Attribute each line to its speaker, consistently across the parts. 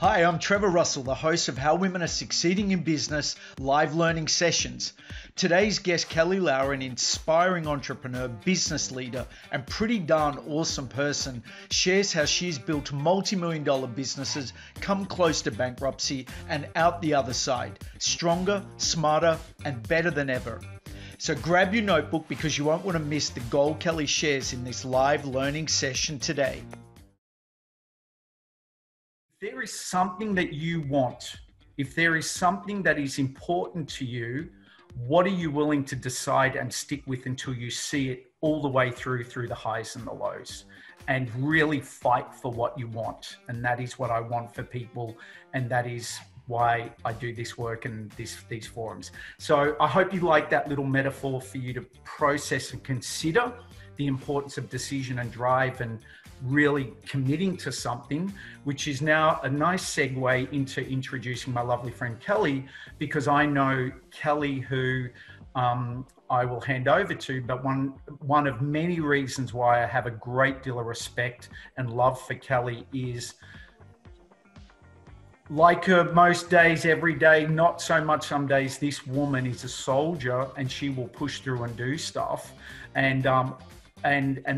Speaker 1: Hi, I'm Trevor Russell, the host of How Women Are Succeeding in Business live learning sessions. Today's guest, Kelly Lowry, an inspiring entrepreneur, business leader, and pretty darn awesome person, shares how she's built multi-million-dollar businesses, come close to bankruptcy, and out the other side, stronger, smarter, and better than ever. So grab your notebook because you won't want to miss the gold Kelly shares in this live learning session today. If there is something that you want, if there is something that is important to you, what are you willing to decide and stick with until you see it all the way through the highs and the lows, and really fight for what you want? And that is what I want for people. And that is why I do this work and these forums. So I hope you like that little metaphor for you to process and consider the importance of decision and drive and really committing to something, which is now a nice segue into introducing my lovely friend Kelly, because I know Kelly, who I will hand over to, but one of many reasons why I have a great deal of respect and love for Kelly is, like her most days, every day, not so much some days, this woman is a soldier and she will push through and do stuff and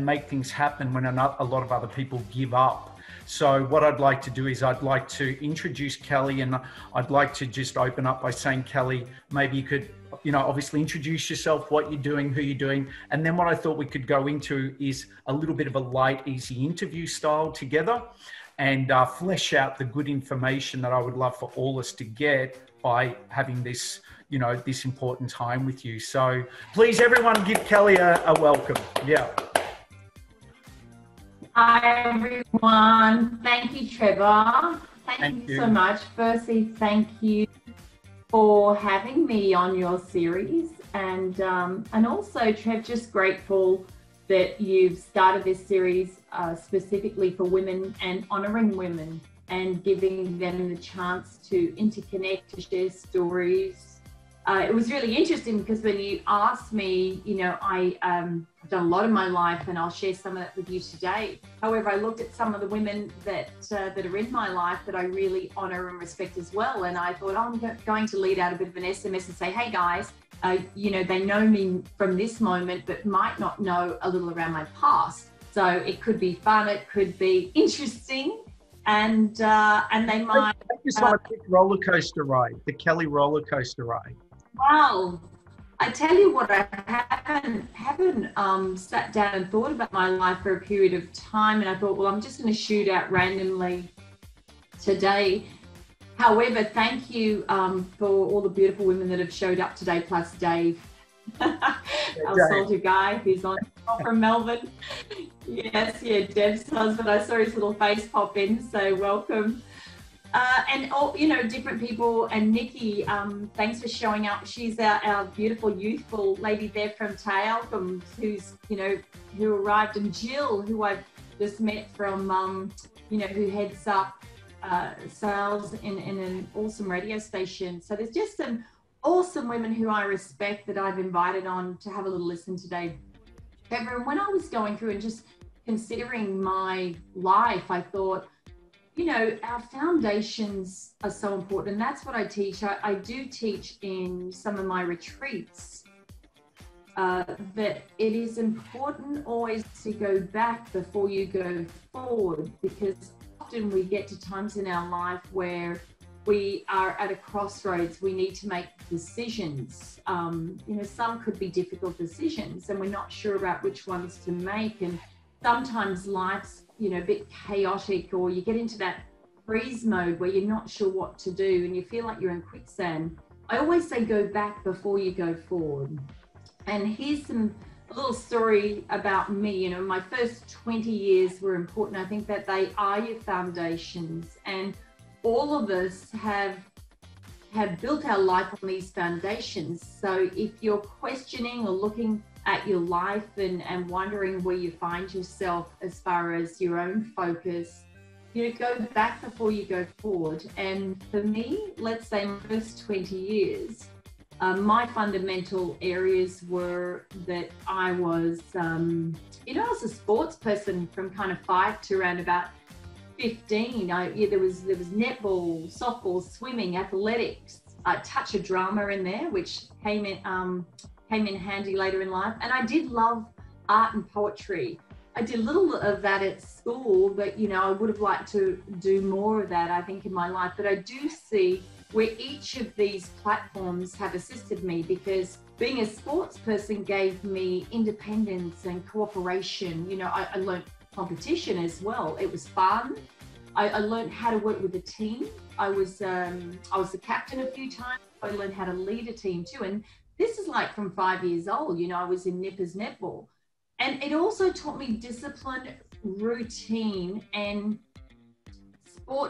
Speaker 1: make things happen when a lot of other people give up. So what I'd like to do is I'd like to introduce Kelly, and I'd like to just open up by saying, Kelly, maybe you could, obviously introduce yourself, what you're doing, who you're doing. And then what I thought we could go into is a little bit of a light, easy interview style together, and flesh out the good information that I would love for all us to get by having this, this important time with you. So please, everyone, give Kelly a welcome. Yeah.
Speaker 2: Hi, everyone. Thank you, Trevor. Thank you so much. Firstly, thank you for having me on your series. And also, Trev, just grateful that you've started this series specifically for women and honouring women and giving them the chance to interconnect, to share stories. It was really interesting because when you asked me, I've done a lot of my life, and I'll share some of that with you today. However, I looked at some of the women that are in my life that I really honour and respect as well. And I thought, I'm going to lead out a bit of an SMS and say, hey guys, they know me from this moment, but might not know a little around my past. So it could be fun, it could be interesting, and they might.
Speaker 1: It's like a roller coaster ride, the Kelly roller coaster ride.
Speaker 2: Well, I tell you what, I haven't sat down and thought about my life for a period of time, and I thought, well, I'm just going to shoot out randomly today. However, thank you for all the beautiful women that have showed up today, plus Dave, our soldier guy who's on from Melbourne. Yes, Dev's husband. I saw his little face pop in, so welcome. And all, different people. And Nikki, thanks for showing up. She's our beautiful, youthful lady there from Tailcombe, who arrived, and Jill, who I've just met from, who heads up sales in an awesome radio station. So there's just some awesome women who I respect that I've invited on to have a little listen today. Trevor, when I was going through and just considering my life, I thought, our foundations are so important, and that's what I teach. I do teach in some of my retreats that it is important always to go back before you go forward, because often we get to times in our life where we are at a crossroads. We need to make decisions. Some could be difficult decisions, and we're not sure about which ones to make. And sometimes life's a bit chaotic, or you get into that freeze mode where you're not sure what to do and you feel like you're in quicksand. I always say go back before you go forward. And here's a little story about me. My first 20 years were important. I think that they are your foundations, and all of us have built our life on these foundations. So if you're questioning or looking at your life and wondering where you find yourself as far as your own focus, go back before you go forward. And for me, let's say my first 20 years, my fundamental areas were that I was, I was a sports person from kind of 5 to around about 15, there was netball, softball, swimming, athletics, a touch of drama in there, which came in handy later in life. And I did love art and poetry. I did a little of that at school, but I would have liked to do more of that, I think, in my life. But I do see where each of these platforms have assisted me, because being a sports person gave me independence and cooperation. I learned competition as well. It was fun. I learned how to work with a team. I was the captain a few times. I learned how to lead a team too. And this is like from 5 years old. I was in Nippers netball. And it also taught me discipline, routine, and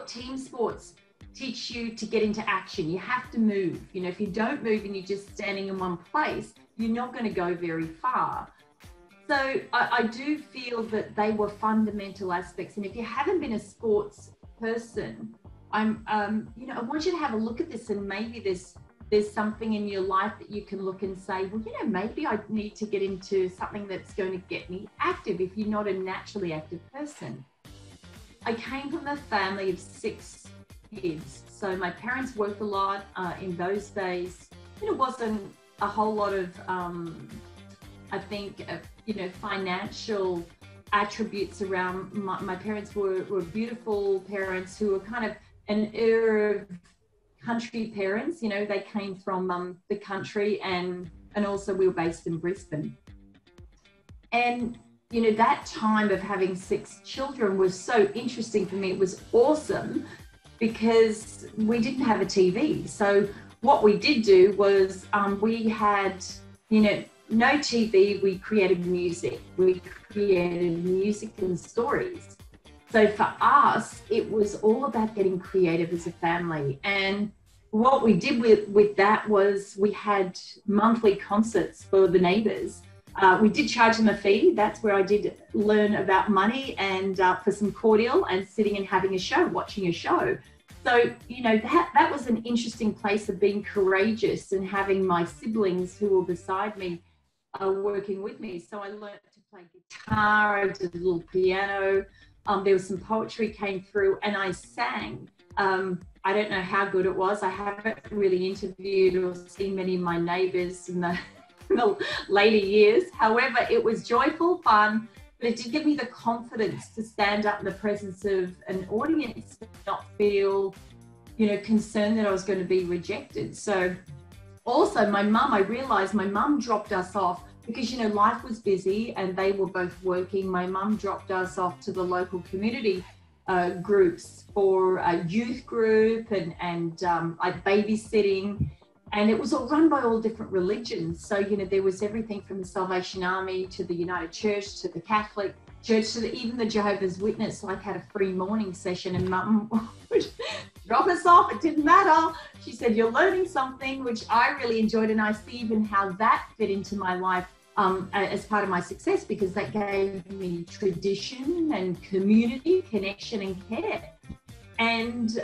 Speaker 2: team sports teach you to get into action. You have to move. If you don't move and you're just standing in one place, you're not going to go very far. So I do feel that they were fundamental aspects. And if you haven't been a sports person, I want you to have a look at this, and maybe there's something in your life that you can look and say, well, maybe I need to get into something that's going to get me active if you're not a naturally active person. I came from a family of 6 kids. So my parents worked a lot in those days. It wasn't a whole lot of, I think, financial attributes around. My parents were beautiful parents who were kind of an era of country parents. They came from the country, and also we were based in Brisbane. And that time of having 6 children was so interesting for me. It was awesome because we didn't have a TV. So what we did do was we had, no TV. We created music. We created music and stories. So for us, it was all about getting creative as a family. And what we did with that was we had monthly concerts for the neighbours. We did charge them a fee. That's where I did learn about money, and for some cordial and sitting and having a show, watching a show. So, that was an interesting place of being courageous and having my siblings who were beside me working with me. So I learned to play guitar, I did a little piano. There was some poetry came through, and I sang. I don't know how good it was. I haven't really interviewed or seen many of my neighbours in the later years. However, it was joyful, fun, but it did give me the confidence to stand up in the presence of an audience and not feel, concerned that I was going to be rejected. So also I realized my mum dropped us off because, life was busy and they were both working. My mum dropped us off to the local community groups for a youth group and babysitting. And it was all run by all different religions. So, there was everything from the Salvation Army to the United Church to the Catholic Church to even the Jehovah's Witness. Like, had a free morning session, and Mum would drop us off. It didn't matter. She said, you're learning something, which I really enjoyed. And I see even how that fit into my life as part of my success, because that gave me tradition and community, connection and care. And,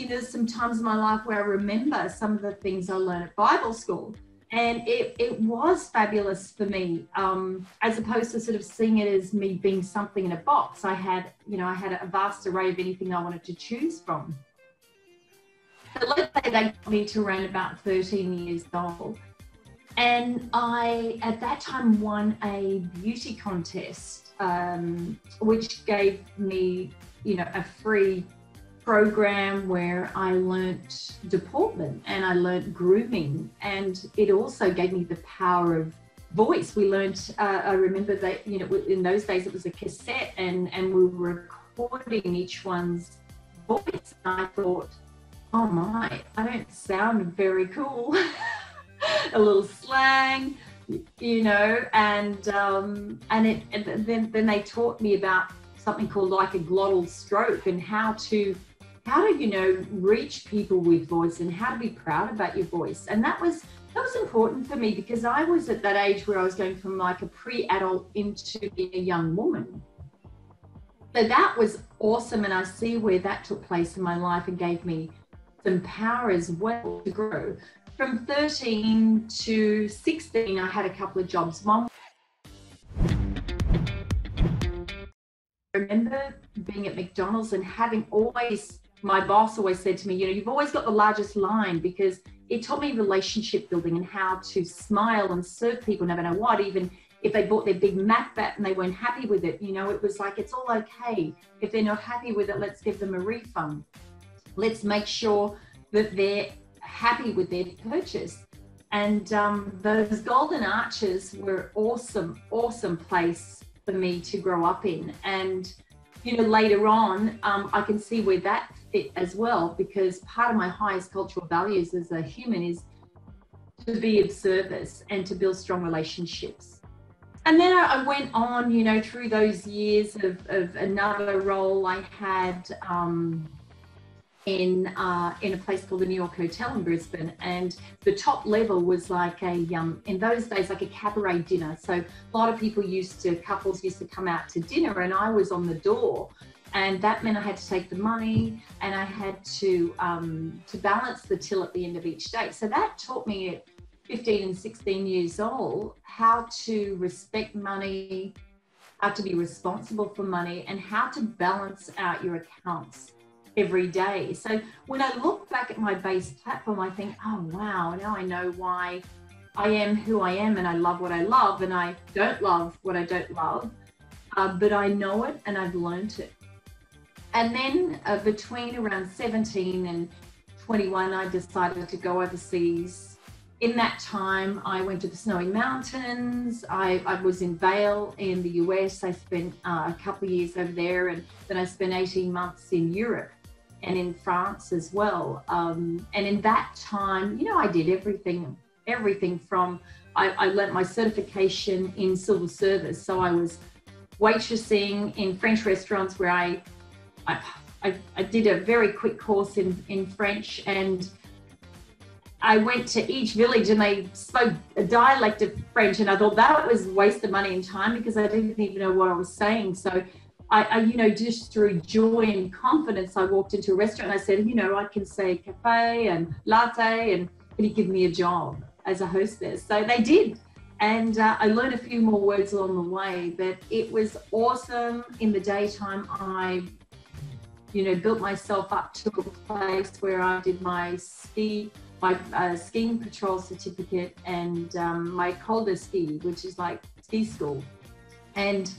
Speaker 2: there's some times in my life where I remember some of the things I learned at Bible school. And it was fabulous for me, as opposed to sort of seeing it as me being something in a box. I had a vast array of anything I wanted to choose from. So let's say they got me to around about 13 years old. And I, at that time, won a beauty contest, which gave me, a free program where I learnt deportment and I learnt grooming, and it also gave me the power of voice. We learnt, I remember that, in those days it was a cassette and we were recording each one's voice. And I thought, oh my, I don't sound very cool. A little slang, and then they taught me about something called like a glottal stroke and how to reach people with voice and how to be proud about your voice. And that was important for me because I was at that age where I was going from like a pre-adult into being a young woman. So that was awesome, and I see where that took place in my life and gave me some power as well to grow. From 13 to 16, I had a couple of jobs. One remember being at McDonald's and having always, my boss always said to me, you know, you've always got the largest line, because it taught me relationship building and how to smile and serve people no matter what. Even if they bought their Big Mac back and they weren't happy with it, you know, it was like, it's all okay. If they're not happy with it, let's give them a refund. Let's make sure that they're happy with their purchase. And those golden arches were awesome place for me to grow up in. And, you know, later on, I can see where that fit as well, because part of my highest cultural values as a human is to be of service and to build strong relationships. And then I went on, you know, through those years of another role I had in a place called the New York Hotel in Brisbane, and the top level was like a in those days like a cabaret dinner. So a lot of people couples used to come out to dinner, and I was on the door, and that meant I had to take the money and I had to balance the till at the end of each day. So that taught me at 15 and 16 years old how to respect money, how to be responsible for money, and how to balance out your accounts every day. So when I look back at my base platform, I think, oh wow, now I know why I am who I am, and I love what I love, and I don't love what I don't love, but I know it and I've learned it. And then between around 17 and 21, I decided to go overseas. In that time, I went to the Snowy Mountains. I was in Vail in the US. I spent a couple of years over there, and then I spent 18 months in Europe and in France as well. And in that time, you know, I did everything from, I learnt my certification in civil service. So I was waitressing in French restaurants where I did a very quick course in French, and I went to each village and they spoke a dialect of French, and I thought that was a waste of money and time because I didn't even know what I was saying. So I you know, just through joy and confidence, I walked into a restaurant and I said, you know, I can say cafe and latte, and can you give me a job as a hostess? So they did. And I learned a few more words along the way, but it was awesome. In the daytime, I, you know, built myself up to a place where I did my skiing patrol certificate and my Calder ski, which is like ski school. And,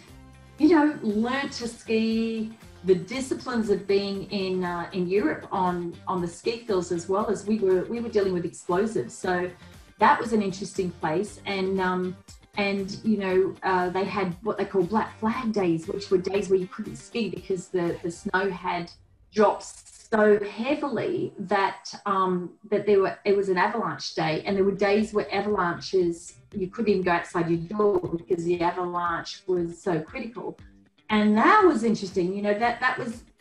Speaker 2: you know, learned to ski, the disciplines of being in Europe on the ski fields, as well as we were dealing with explosives. So that was an interesting place. And you know, they had what they call Black Flag days, which were days where you couldn't ski because the snow had dropped so heavily that it was an avalanche day, and there were days where avalanches, you couldn't even go outside your door because the avalanche was so critical. And that was interesting, you know, that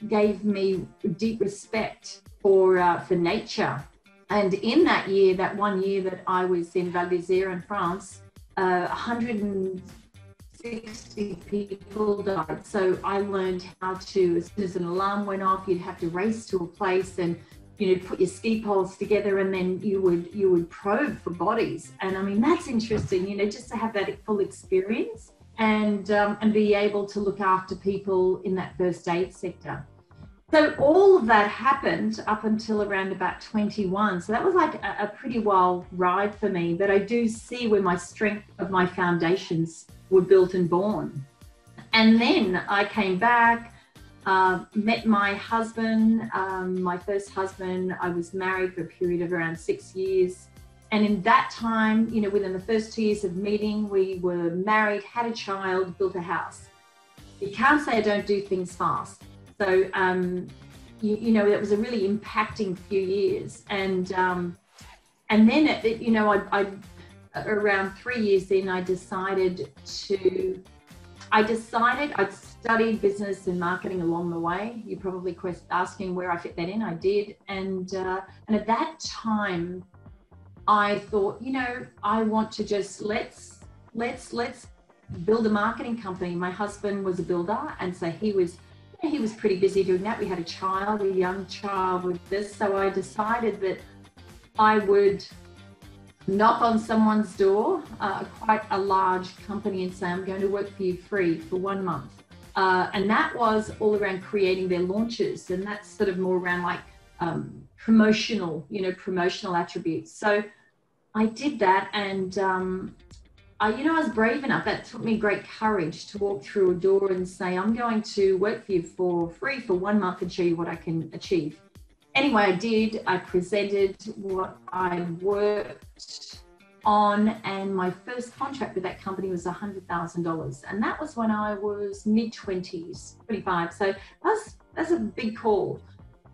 Speaker 2: gave me deep respect for nature. And in that year, that 1 year that I was in Val d'Isère in France, 160 people died. So I learned how to, as soon as an alarm went off, you'd have to race to a place and, you know, put your ski poles together, and then you would probe for bodies. And I mean, that's interesting, you know, just to have that full experience and be able to look after people in that first aid sector. So all of that happened up until around about 21. So that was like a pretty wild ride for me, but I do see where my strength of my foundations were built and born. And then I came back, met my husband, my first husband. I was married for a period of around 6 years. And in that time, you know, within the first 2 years of meeting, we were married, had a child, built a house. You can't say I don't do things fast. So, you know, it was a really impacting few years. And then, you know, I around 3 years in, I'd studied business and marketing along the way. You're probably asking where I fit that in. I did. And at that time, I thought, you know, I want to just let's build a marketing company. My husband was a builder, and so he was pretty busy doing that. We had a young child with this. So I decided that I would knock on someone's door, quite a large company, and say, I'm going to work for you free for 1 month. And that was all around creating their launches. And that's sort of more around like promotional attributes. So I did that, and I was brave enough. That took me great courage to walk through a door and say, I'm going to work for you for free for 1 month and show you what I can achieve. Anyway, I did. I presented what I worked on, and my first contract with that company was $100,000. And that was when I was mid-20s, 25. So that's a big call.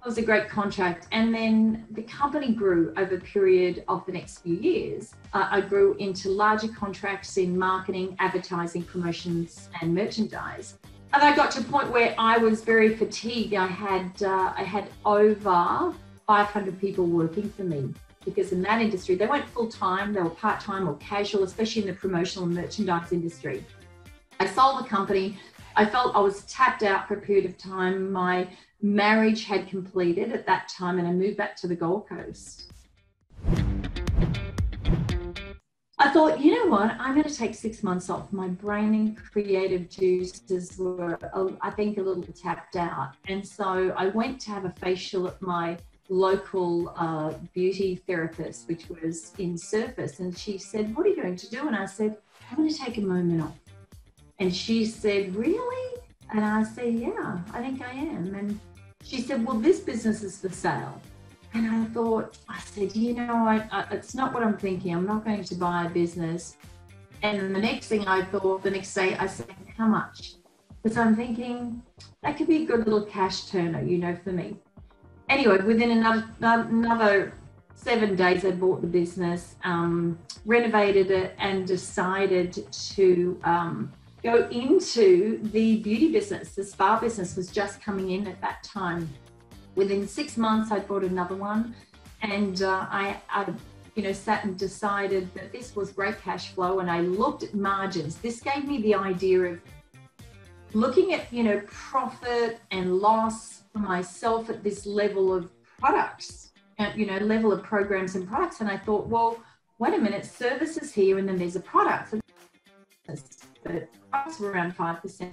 Speaker 2: It was a great contract. And then the company grew over a period of the next few years. I grew into larger contracts in marketing, advertising, promotions, and merchandise. And I got to a point where I was very fatigued. I had over 500 people working for me, because in that industry, they weren't full-time, they were part-time or casual, especially in the promotional and merchandise industry. I sold the company. I felt I was tapped out for a period of time. My marriage had completed at that time, and I moved back to the Gold Coast. I thought, you know what, I'm going to take 6 months off. My brain and creative juices were, I think, a little tapped out. And so I went to have a facial at my local beauty therapist, which was in Surface. And she said, what are you going to do? And I said, I'm going to take a moment off. And she said, really? And I said, yeah, I think I am. And she said, well, this business is for sale. And I said, it's not what I'm thinking. I'm not going to buy a business. And the next thing I thought, the next day, I said, how much? Because I'm thinking that could be a good little cash turner, for me. Anyway, within another 7 days, I bought the business, renovated it, and decided to go into the beauty business. The spa business was just coming in at that time. Within 6 months, I bought another one, and I sat and decided that this was great cash flow, and I looked at margins. This gave me the idea of looking at, profit and loss for myself at this level of products, level of programs and products. And I thought, well, wait a minute, services here, and then there's a product. The products were around 5%,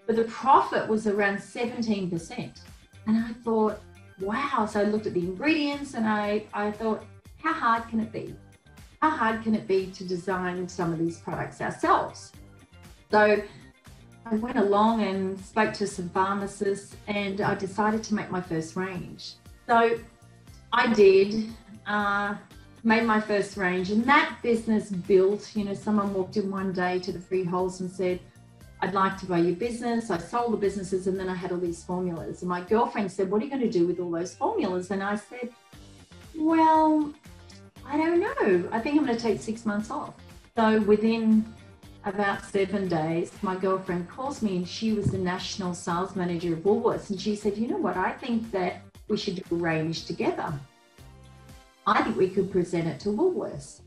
Speaker 2: but the profit was around 17%. And I thought, wow. So I looked at the ingredients, and I thought, how hard can it be? How hard can it be to design some of these products ourselves? So I went along and spoke to some pharmacists, and I decided to make my first range. So I did, made my first range, and that business built. Someone walked in one day to the Freeholds and said, I'd like to buy your business. I sold the businesses, and then I had all these formulas. And my girlfriend said, what are you going to do with all those formulas? And I said, well, I don't know. I think I'm going to take 6 months off. So within about 7 days, my girlfriend calls me, and she was the national sales manager of Woolworths. And she said, you know what? I think that we should do a range together. I think we could present it to Woolworths.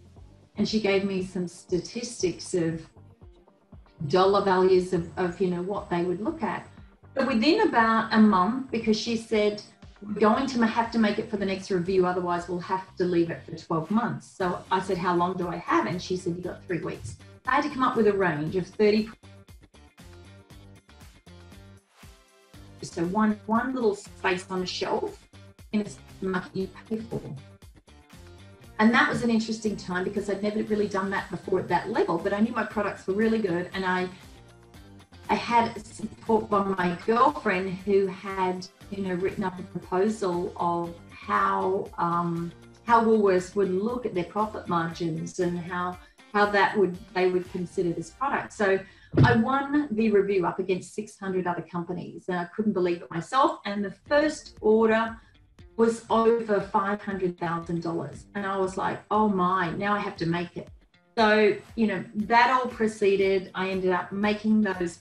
Speaker 2: And she gave me some statistics of dollar values of what they would look at. But within about a month, because she said, we're going to have to make it for the next review, otherwise we'll have to leave it for 12 months. So I said, how long do I have? And she said, you got 3 weeks. I had to come up with a range of 30. So one little space on a shelf in a market you pay for. And that was an interesting time, because I'd never really done that before at that level, but I knew my products were really good. And I had support from my girlfriend, who had, written up a proposal of how Woolworths would look at their profit margins and how they would consider this product. So I won the review up against 600 other companies, and I couldn't believe it myself. And the first order was over $500,000. And I was like, oh my, now I have to make it. So, that all proceeded. I ended up making those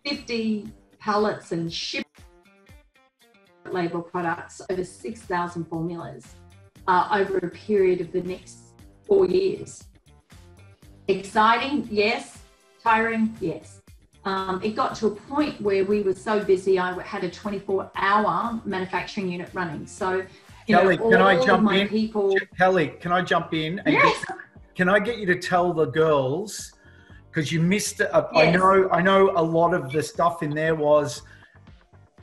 Speaker 2: 50 pallets and ship label products, over 6,000 formulas over a period of the next 4 years. Exciting, yes. Tiring, yes. It got to a point where we were so busy, I had a 24-hour manufacturing unit running. So,
Speaker 1: Kelly, can I jump in?
Speaker 2: People...
Speaker 1: Kelly, can I jump in? And
Speaker 2: yes.
Speaker 1: can I get you to tell the girls because you missed it.
Speaker 2: Yes.
Speaker 1: I know a lot of the stuff in there was,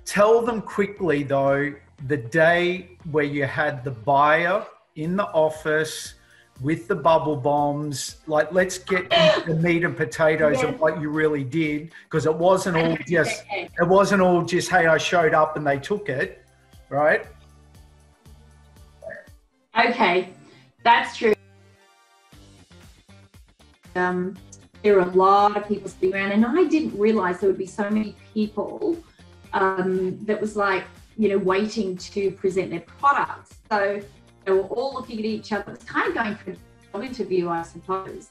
Speaker 1: tell them quickly though, the day where you had the buyer in the office with the bubble bombs, like let's get into the meat and potatoes of what you really did, because it wasn't all just, hey, I showed up and they took it, right?
Speaker 2: Okay, that's true. There are a lot of people sitting around, and I didn't realize there would be so many people that was like, you know, waiting to present their products. So they were all looking at each other. It's kind of going for a job interview, I suppose.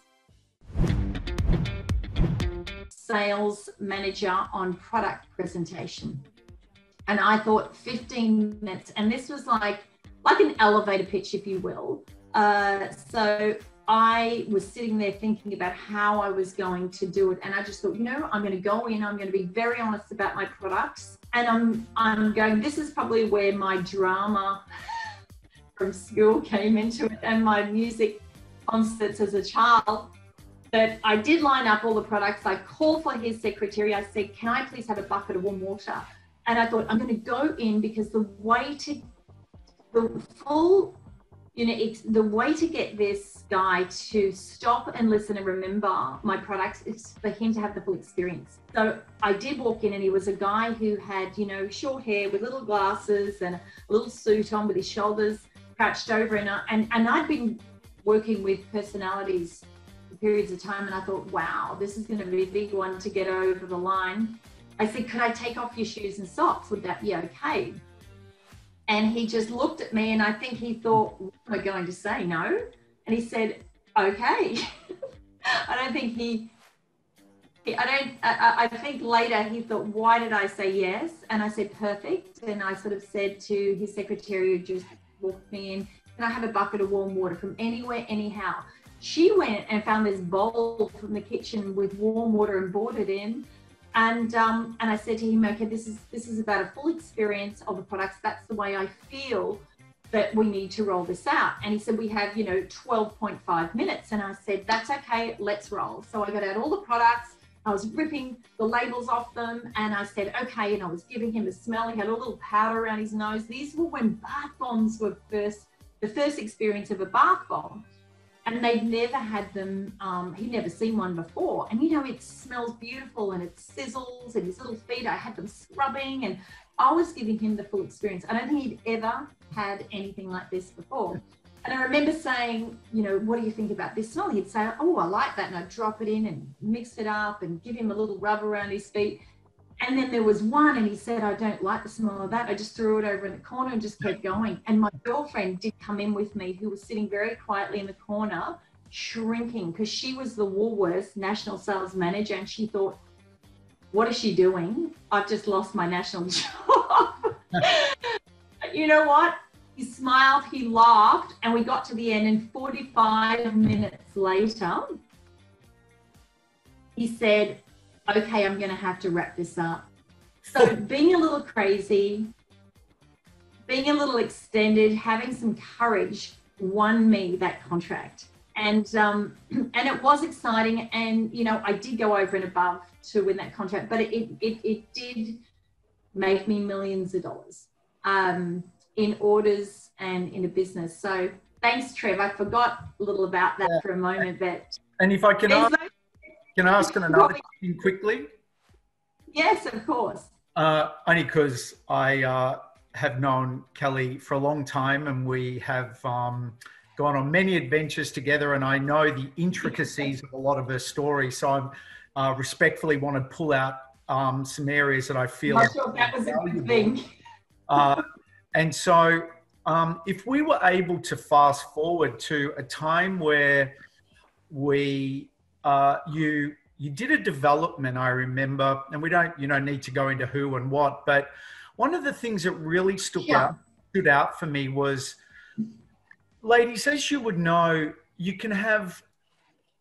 Speaker 2: Sales manager on product presentation. And I thought 15 minutes, and this was like an elevator pitch, if you will. So I was sitting there thinking about how I was going to do it. And I just thought, you know, I'm going to go in, I'm going to be very honest about my products. And I'm going, this is probably where my drama from school came into it, and my music concerts as a child. But I did line up all the products. I called for his secretary. I said, can I please have a bucket of warm water? And I thought, I'm going to go in, because the way to get this guy to stop and listen and remember my products is for him to have the full experience. So I did walk in, and he was a guy who had, you know, short hair with little glasses and a little suit on with his shoulders crouched over. And I'd been working with personalities for periods of time, and I thought, wow, this is going to be a big one to get over the line. I said, could I take off your shoes and socks? Would that be okay? And he just looked at me, and I think he thought, what am I going to say? No? And he said, okay. I think later he thought, why did I say yes? And I said, perfect. And I sort of said to his secretary who just walked me in, can I have a bucket of warm water from anywhere, anyhow? She went and found this bowl from the kitchen with warm water and brought it in. And I said to him, okay, this is about a full experience of the products. That's the way I feel that we need to roll this out. And he said, we have, you know, 12.5 minutes. And I said, that's okay, let's roll. So I got out all the products. I was ripping the labels off them. And I said, okay, and I was giving him the smell. He had a little powder around his nose. These were when bath bombs were the first experience of a bath bomb. And they'd never had them, he'd never seen one before. And, you know, it smells beautiful and it sizzles, and his little feet, I had them scrubbing, and I was giving him the full experience. I don't think he'd ever had anything like this before. And I remember saying, you know, what do you think about this smell? He'd say, oh, I like that. And I'd drop it in and mix it up and give him a little rub around his feet. And then there was one, and he said, I don't like the smell of that. I just threw it over in the corner and just kept going. And my girlfriend did come in with me, who was sitting very quietly in the corner, shrinking, because she was the Woolworths national sales manager. And she thought, what is she doing? I've just lost my national job. You know what? He smiled, he laughed, and we got to the end. And 45 minutes later, he said, okay, I'm going to have to wrap this up. So being a little crazy, being a little extended, having some courage won me that contract. And it was exciting. And, you know, I did go over and above to win that contract, but it did make me millions of dollars in orders and in a business. So thanks, Trev. I forgot a little about that for a moment. But
Speaker 1: and if I can ask another question quickly?
Speaker 2: Yes, of course.
Speaker 1: Only because I have known Kelly for a long time, and we have gone on many adventures together, and I know the intricacies of a lot of her stories. So I respectfully want to pull out some areas that I feel
Speaker 2: I'm not sure that was a good thing.
Speaker 1: And so if we were able to fast forward to a time where you did a development, I remember, and we don't, need to go into who and what, but one of the things that really stood out for me was, ladies, as you would know, you can have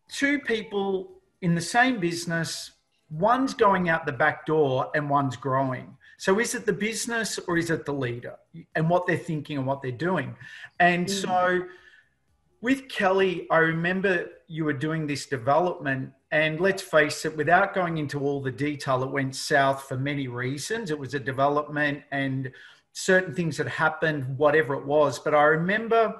Speaker 1: two people in the same business, one's going out the back door and one's growing. So is it the business or is it the leader and what they're thinking and what they're doing? And so with Kelly, I remember you were doing this development And let's face it, without going into all the detail, it went south for many reasons. It was a development and certain things that happened, whatever it was. But I remember,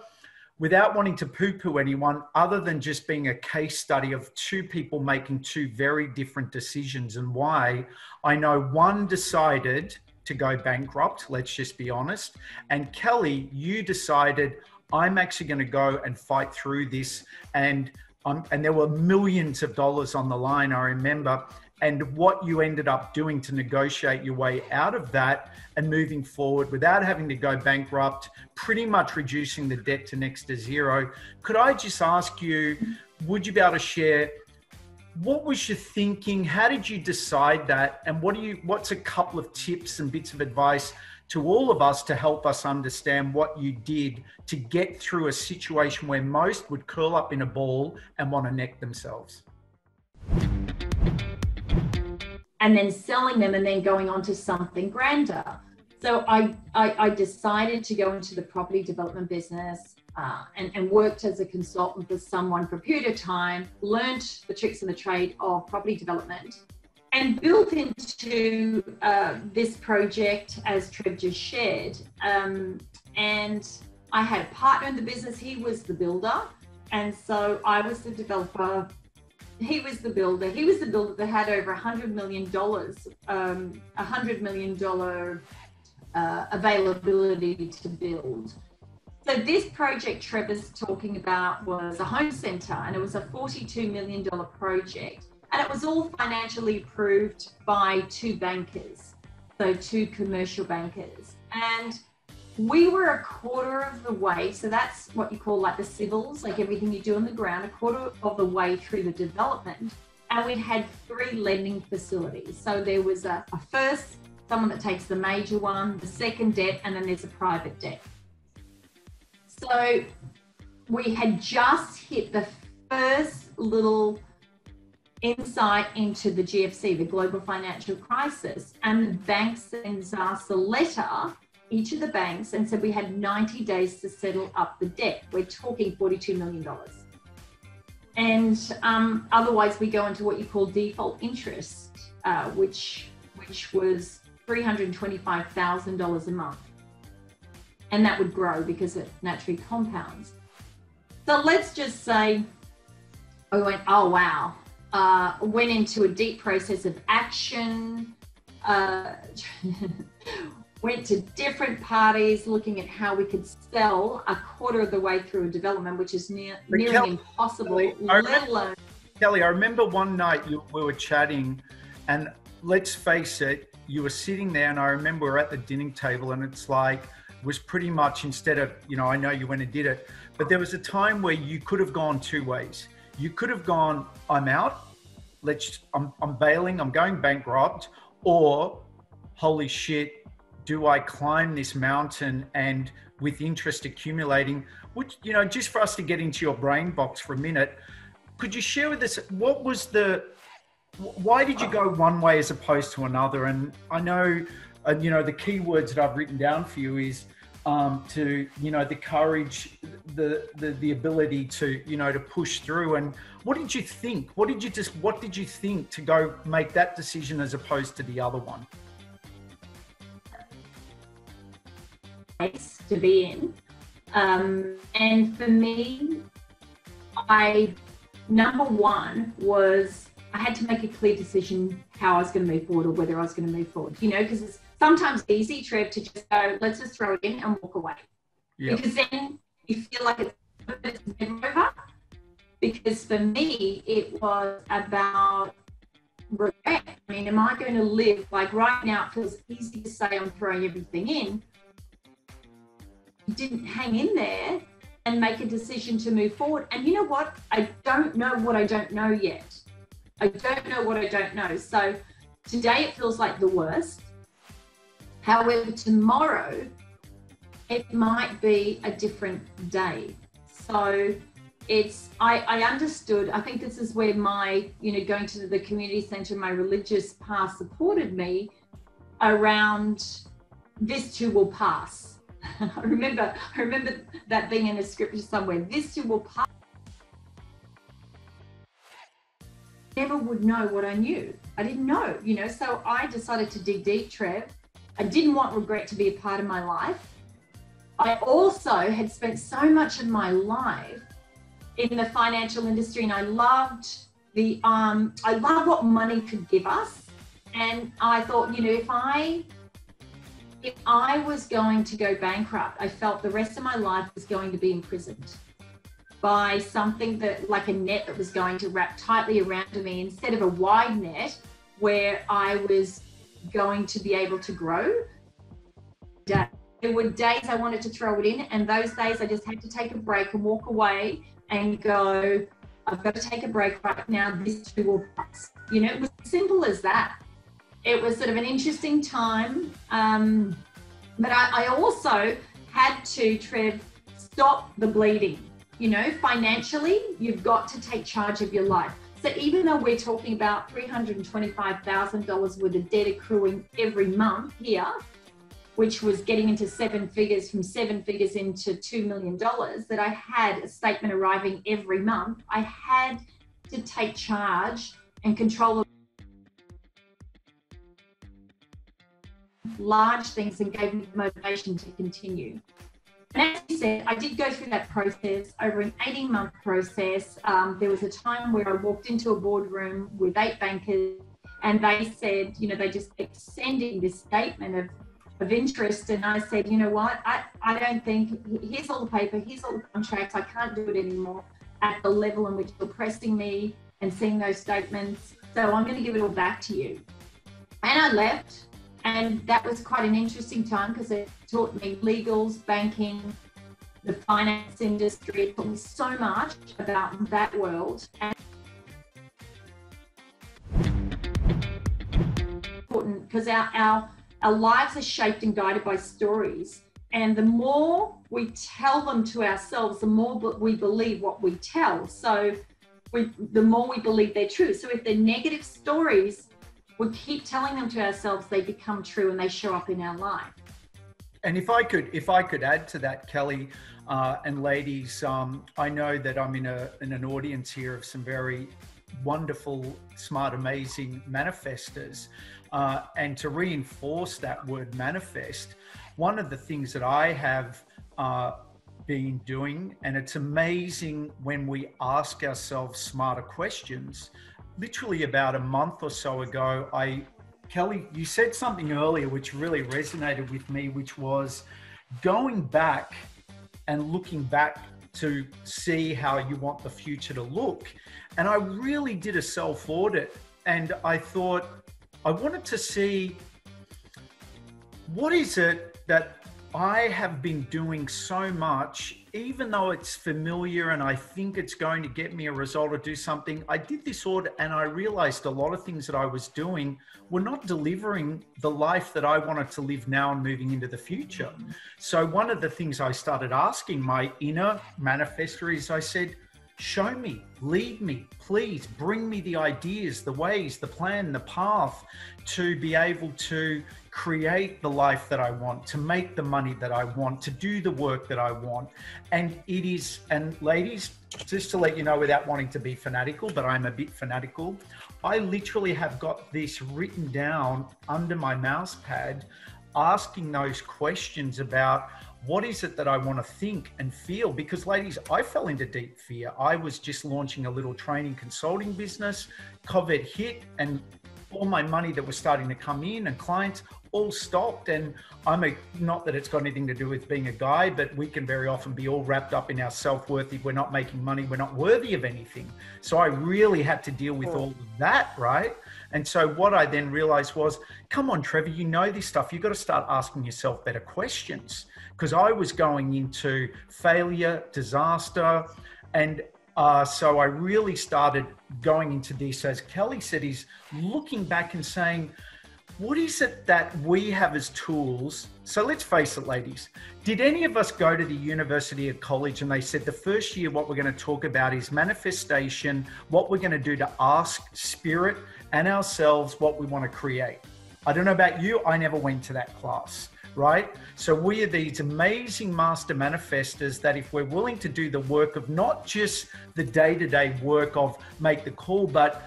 Speaker 1: without wanting to poo-poo anyone, other than just being a case study of two people making two very different decisions and why, I know one decided to go bankrupt, let's just be honest. And Kelly, you decided, I'm actually going to go and fight through this. And there were millions of dollars on the line, I remember. And what you ended up doing to negotiate your way out of that and moving forward without having to go bankrupt, pretty much reducing the debt to next to zero. Could I just ask you, would you be able to share, what was your thinking? How did you decide that? And what's a couple of tips and bits of advice to all of us to help us understand what you did to get through a situation where most would curl up in a ball and want to neck themselves?
Speaker 2: And then selling them and then going on to something grander. So I decided to go into the property development business and worked as a consultant with someone for a period of time, learned the tricks and the trade of property development, and built into this project, as Trev just shared. And I had a partner in the business. He was the builder. And so I was the developer. He was the builder. He was the builder that had over $100 million, $100 million availability to build. So this project Trevor's talking about was a home centre, and it was a $42 million project. And it was all financially approved by two bankers, so two commercial bankers. And we were a quarter of the way, so that's what you call like the civils, like everything you do on the ground, a quarter of the way through the development. And we had 3 lending facilities. So there was a first, someone that takes the major one, the second debt, and then there's a private debt. So we had just hit the first little insight into the GFC, the global financial crisis, and the bank sends us a letter, each of the banks, and said we had 90 days to settle up the debt. We're talking $42 million. And otherwise we go into what you call default interest, which was $325,000 a month. And that would grow because it naturally compounds. So let's just say we went, oh wow, went into a deep process of action, went to different parties looking at how we could sell a quarter of the way through a development, which is nearly impossible, let alone.
Speaker 1: Kelly, I remember one night we were chatting, and let's face it, you were sitting there, and I remember we were at the dining table, and it's like, it was pretty much, instead of, I know you went and did it, but there was a time where you could have gone 2 ways. You could have gone, I'm out, I'm bailing, I'm going bankrupt, or holy shit, do I climb this mountain and with interest accumulating, which, just for us to get into your brain box for a minute, could you share with us, why did you go one way as opposed to another? And I know, the key words that I've written down for you is the courage, the ability to, to push through. And what did you think? What did you think to go make that decision as opposed to the other one?
Speaker 2: To be in. And for me, number one was I had to make a clear decision how I was going to move forward or whether I was going to move forward, because it's sometimes easy, Trev, to just go, let's just throw it in and walk away. Yep. Because then you feel like it's never over. Because for me, it was about regret. I mean, am I going to live, like right now, it feels easy to say I'm throwing everything in. You didn't hang in there and make a decision to move forward. And you know what? I don't know what I don't know yet. I don't know what I don't know. So today it feels like the worst. However, tomorrow it might be a different day. So I understood, I think this is where my, going to the community center, my religious past supported me around this too will pass. I remember that being in a scripture somewhere, this too will pass. never would know what I knew. I didn't know, you know, so I decided to dig deep, Trev. I didn't want regret to be a part of my life. I also had spent so much of my life in the financial industry, and I loved what money could give us. And I thought, you know, if I was going to go bankrupt, I felt the rest of my life was going to be imprisoned by something that, like a net that was going to wrap tightly around me instead of a wide net where I was going to be able to grow. There were days I wanted to throw it in, and those days I just had to take a break and walk away and go, I've got to take a break right now, this too will pass. You know, it was simple as that. It was sort of an interesting time, but I also had to, Trev, stop the bleeding. You know, financially, you've got to take charge of your life. So even though we're talking about $325,000 worth of debt accruing every month here, which was getting into seven figures, from seven figures into $2 million, that I had a statement arriving every month, I had to take charge and control of large things, and gave me the motivation to continue. And as you said, I did go through that process over an 18-month process. There was a time where I walked into a boardroom with 8 bankers, and they said, you know, they just kept sending this statement of interest. And I said, you know what, I don't think, here's all the paper, here's all the contracts, I can't do it anymore at the level in which you're pressing me and seeing those statements. So I'm going to give it all back to you. And I left. And that was quite an interesting time because it taught me legals, banking, the finance industry. It taught me so much about that world. And important because our lives are shaped and guided by stories. And the more we tell them to ourselves, the more we believe what we tell. So the more we believe they're true. So if they're negative stories, we keep telling them to ourselves, they become true and they show up in our life.
Speaker 1: And if I could add to that, Kelly, and ladies, I know that I'm in an audience here of some very wonderful, smart, amazing manifestors. And to reinforce that word manifest, one of the things that I have been doing, and it's amazing when we ask ourselves smarter questions. Literally about a month or so ago, Kelly, you said something earlier which really resonated with me, which was going back and looking back to see how you want the future to look. And I really did a self-audit, and I thought I wanted to see what is it that I have been doing so much, even though it's familiar and I think it's going to get me a result or do something. I did this audit and I realized a lot of things that I was doing were not delivering the life that I wanted to live now and moving into the future. So one of the things I started asking my inner manifestor is, I said, show me, lead me, please bring me the ideas, the ways, the plan, the path to be able to create the life that I want, to make the money that I want, to do the work that I want. And it is, and ladies, just to let you know without wanting to be fanatical, but I'm a bit fanatical, I literally have got this written down under my mouse pad, asking those questions about what is it that I want to think and feel? Because ladies, I fell into deep fear. I was just launching a little training consulting business. COVID hit and all my money that was starting to come in and clients all stopped. And not that it's got anything to do with being a guy, but we can very often be all wrapped up in our self-worth. If we're not making money, we're not worthy of anything. So I really had to deal with all of that, right? And so what I then realized was, come on, Trevor, you know this stuff. You've got to start asking yourself better questions. Because I was going into failure, disaster. And so I really started going into this, as Kelly said, is looking back and saying, what is it that we have as tools? So let's face it, ladies. Did any of us go to the university or college and they said the first year what we're going to talk about is manifestation, what we're going to do to ask spirit and ourselves what we want to create? I don't know about you. I never went to that class. Right? So we are these amazing master manifestors that if we're willing to do the work of not just the day-to-day work of make the call, but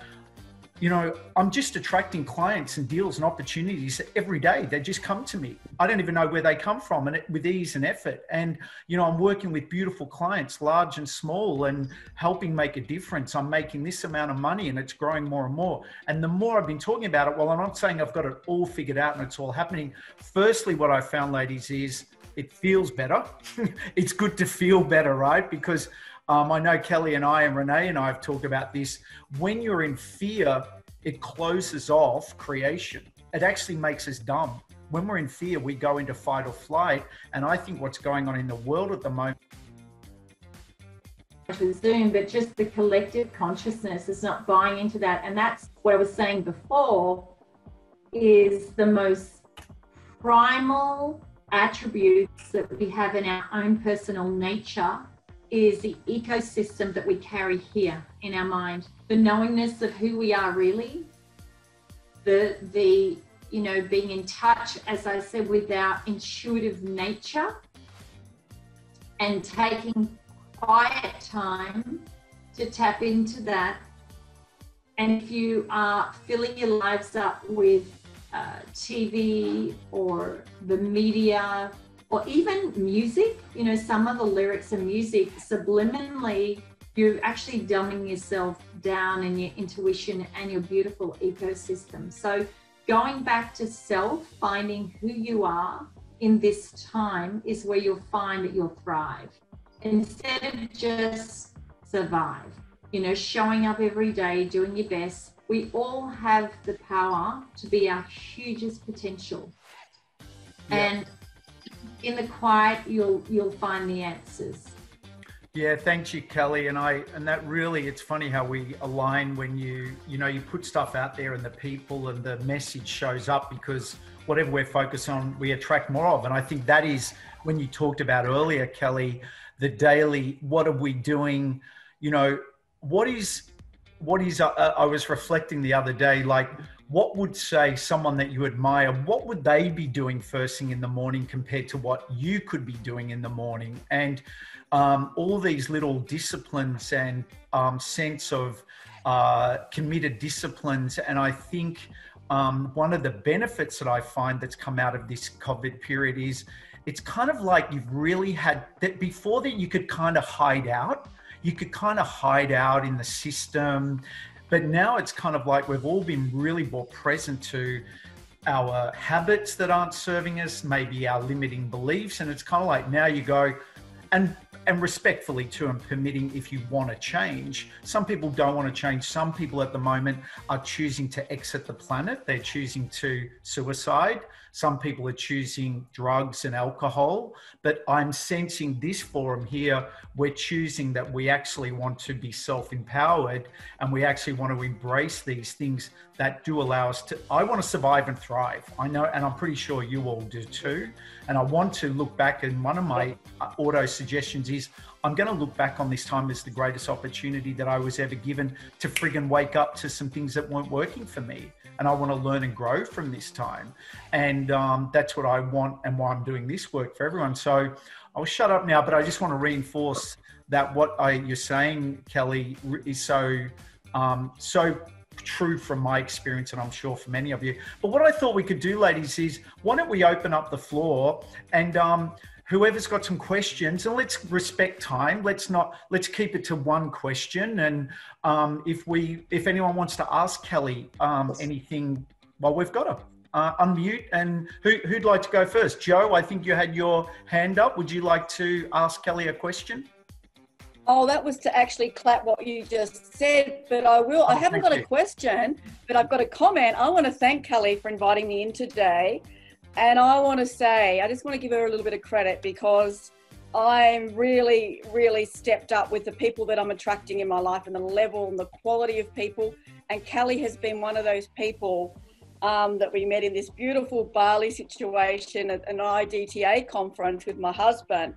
Speaker 1: you know, I'm just attracting clients and deals and opportunities every day. They just come to me. I don't even know where they come from, and with ease and effort. And, you know, I'm working with beautiful clients, large and small, and helping make a difference. I'm making this amount of money and it's growing more and more. And the more I've been talking about it, well, I'm not saying I've got it all figured out and it's all happening. Firstly, what I found, ladies, is it feels better. It's good to feel better, right? Because I know Kelly and I and Renee and I have talked about this. When you're in fear, it closes off creation. It actually makes us dumb. When we're in fear, we go into fight or flight. And I think what's going on in the world at the moment,
Speaker 2: Zoom, but just the collective consciousness is not buying into that. And that's what I was saying before, is the most primal attributes that we have in our own personal nature is the ecosystem that we carry here in our mind, the knowingness of who we are really, the you know, being in touch, as I said, with our intuitive nature, and taking quiet time to tap into that. And if you are filling your lives up with TV or the media, or even music, you know, some of the lyrics and music, subliminally, you're actually dumbing yourself down in your intuition and your beautiful ecosystem. So going back to self, finding who you are in this time is where you'll find that you'll thrive. Instead of just survive, you know, showing up every day, doing your best. We all have the power to be our hugest potential. Yeah. And in the quiet, you'll find the answers.
Speaker 1: Yeah, thank you, Kelly. And that really, it's funny how we align when you put stuff out there and the people and the message shows up, because whatever we're focused on, we attract more of. And I think that is when you talked about earlier, Kelly, the daily, what are we doing? You know, what is, I was reflecting the other day, like, what would say someone that you admire, what would they be doing first thing in the morning compared to what you could be doing in the morning? And all these little disciplines and sense of committed disciplines. And I think one of the benefits that I find that's come out of this COVID period is it's kind of like you've really had that. Before that, you could kind of hide out. You could kind of hide out in the system. But now it's kind of like we've all been really brought present to our habits that aren't serving us, maybe our limiting beliefs. And it's kind of like now you go, and respectfully too, and permitting if you want to change. Some people don't want to change. Some people at the moment are choosing to exit the planet. They're choosing to suicide. Some people are choosing drugs and alcohol. But I'm sensing this forum here, we're choosing that we actually want to be self-empowered, and we actually want to embrace these things that do allow us to, I want to survive and thrive. I know, and I'm pretty sure you all do too. And I want to look back, and one of my auto suggestions is I'm going to look back on this time as the greatest opportunity that I was ever given to friggin' wake up to some things that weren't working for me. And I want to learn and grow from this time. And that's what I want, and why I'm doing this work for everyone. So I'll shut up now, but I just want to reinforce that what you're saying, Kelly, is so true from my experience, and I'm sure for many of you. But what I thought we could do, ladies, is why don't we open up the floor, and whoever's got some questions, and let's respect time. Let's keep it to one question. And if anyone wants to ask Kelly anything, well, we've got to unmute. And who'd like to go first? Joe, I think you had your hand up. Would you like to ask Kelly a question?
Speaker 3: Oh, that was to actually clap what you just said, but I will. I haven't got a question, but I've got a comment. I want to thank Kelly for inviting me in today. And I want to say, I just want to give her a little bit of credit, because I'm really, really stepped up with the people that I'm attracting in my life, and the level and the quality of people. And Kelly has been one of those people that we met in this beautiful Bali situation at an IDTA conference with my husband.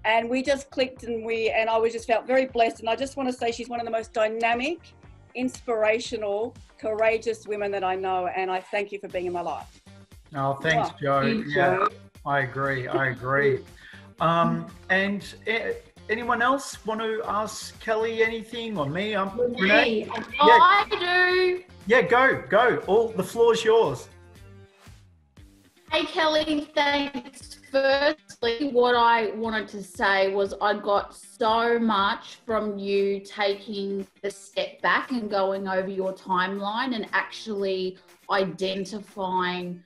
Speaker 3: And we just clicked, and I just felt very blessed. And I just want to say she's one of the most dynamic, inspirational, courageous women that I know. And I thank you for being in my life.
Speaker 1: Oh, thanks, Joe. Yeah, I agree. And anyone else want to ask Kelly anything, or me?
Speaker 4: Renee? I do.
Speaker 1: Yeah, go. All the floor's yours.
Speaker 4: Hey Kelly, thanks. Firstly, what I wanted to say was I got so much from you taking the step back and going over your timeline and actually identifying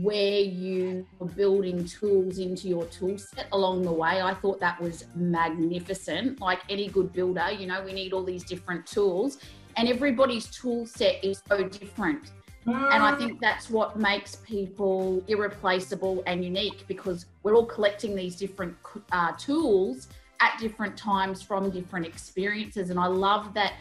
Speaker 4: where you were building tools into your tool set along the way. I thought that was magnificent. Like any good builder, you know, we need all these different tools and everybody's tool set is so different. And I think that's what makes people irreplaceable and unique, because we're all collecting these different tools at different times from different experiences. And I love that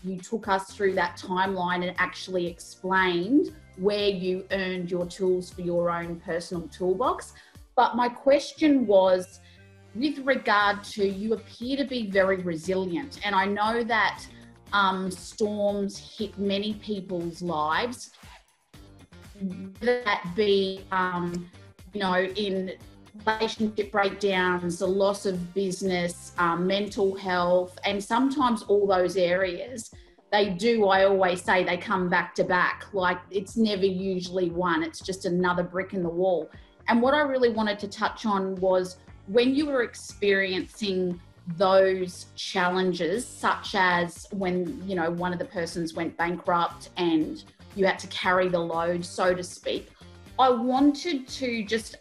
Speaker 4: you took us through that timeline and actually explained where you earned your tools for your own personal toolbox. But my question was, with regard to, you appear to be very resilient. And I know that storms hit many people's lives, whether that be, you know, in relationship breakdowns, the loss of business, mental health, and sometimes all those areas, they do, I always say, they come back to back. Like it's never usually one, it's just another brick in the wall. And what I really wanted to touch on was when you were experiencing those challenges, such as when, you know, one of the persons went bankrupt and you had to carry the load, so to speak. I wanted to just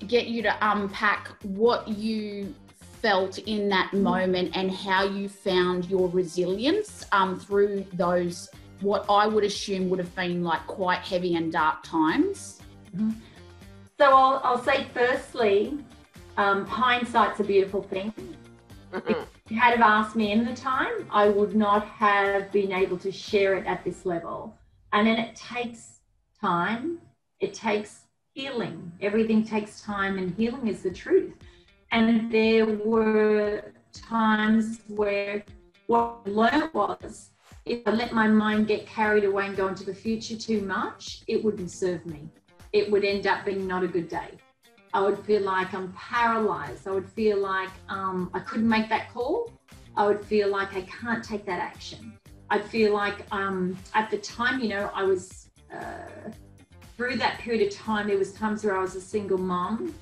Speaker 4: get you to unpack what you felt in that moment and how you found your resilience through those, what I would assume would have been like quite heavy and dark times.
Speaker 2: Mm-hmm. So I'll say firstly, hindsight's a beautiful thing. If you had have asked me in the time, I would not have been able to share it at this level. And then it takes time, it takes healing. Everything takes time, and healing is the truth. And there were times where what I learned was, if I let my mind get carried away and go into the future too much, it wouldn't serve me. It would end up being not a good day. I would feel like I'm paralyzed. I would feel like I couldn't make that call. I would feel like I can't take that action. I'd feel like at the time, you know, I was through that period of time, there was times where I was a single mom,